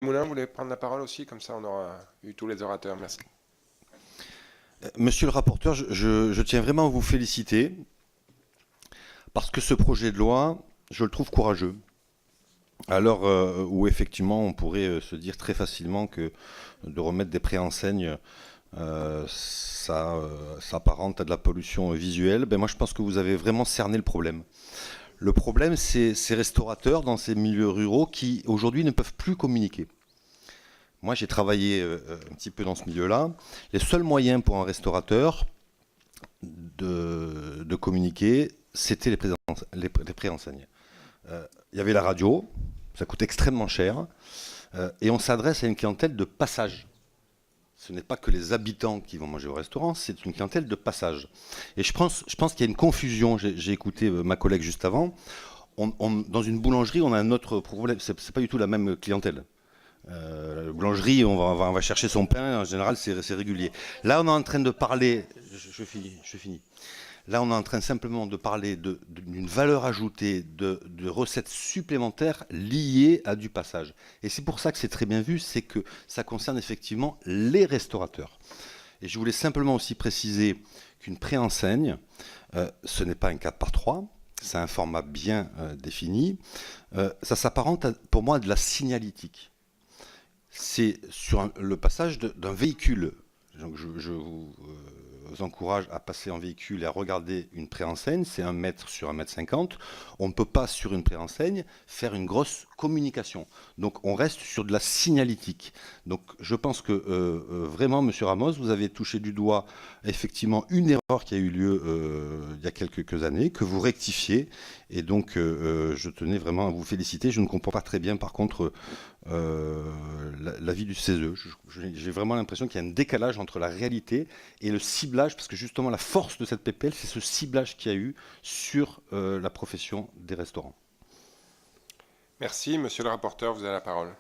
Moulin, vous voulez prendre la parole aussi, comme ça on aura eu tous les orateurs. Merci. Monsieur le rapporteur, je tiens vraiment à vous féliciter parce que ce projet de loi, je le trouve courageux. À l'heure où effectivement on pourrait se dire très facilement que de remettre des préenseignes, ça s'apparente à de la pollution visuelle, ben moi je pense que vous avez vraiment cerné le problème. Le problème, c'est ces restaurateurs dans ces milieux ruraux qui aujourd'hui ne peuvent plus communiquer. Moi, j'ai travaillé un petit peu dans ce milieu-là. Les seuls moyens pour un restaurateur de communiquer, c'était les préenseignes. Il y avait la radio, ça coûte extrêmement cher, et on s'adresse à une clientèle de passage. Ce n'est pas que les habitants qui vont manger au restaurant, c'est une clientèle de passage. Et je pense qu'il y a une confusion. J'ai écouté ma collègue juste avant. Dans une boulangerie, on a un autre problème. C'est pas du tout la même clientèle. La boulangerie, on va chercher son pain, en général, c'est régulier. Là, on est en train de parler. Je finis. Là, on est en train simplement de parler d'une valeur ajoutée, de recettes supplémentaires liées à du passage. Et c'est pour ça que c'est très bien vu, c'est que ça concerne effectivement les restaurateurs. Et je voulais simplement aussi préciser qu'une préenseigne, ce n'est pas un 4x3, c'est un format bien défini. Ça s'apparente pour moi à de la signalétique. C'est sur le passage d'un véhicule. Donc je vous encourage à passer en véhicule et à regarder une préenseigne. C'est 1 mètre sur 1,50 m. On ne peut pas, sur une préenseigne, faire une grosse communication. Donc on reste sur de la signalétique. Donc je pense que vraiment, Monsieur Ramos, vous avez touché du doigt effectivement une erreur qui a eu lieu il y a quelques années, que vous rectifiez. Et donc je tenais vraiment à vous féliciter. Je ne comprends pas très bien, par contre, l'avis du CESE. J'ai vraiment l'impression qu'il y a un décalage entre la réalité et le ciblage, parce que justement la force de cette PPL, c'est ce ciblage qu'il y a eu sur la profession des restaurants. Merci, monsieur le rapporteur, vous avez la parole.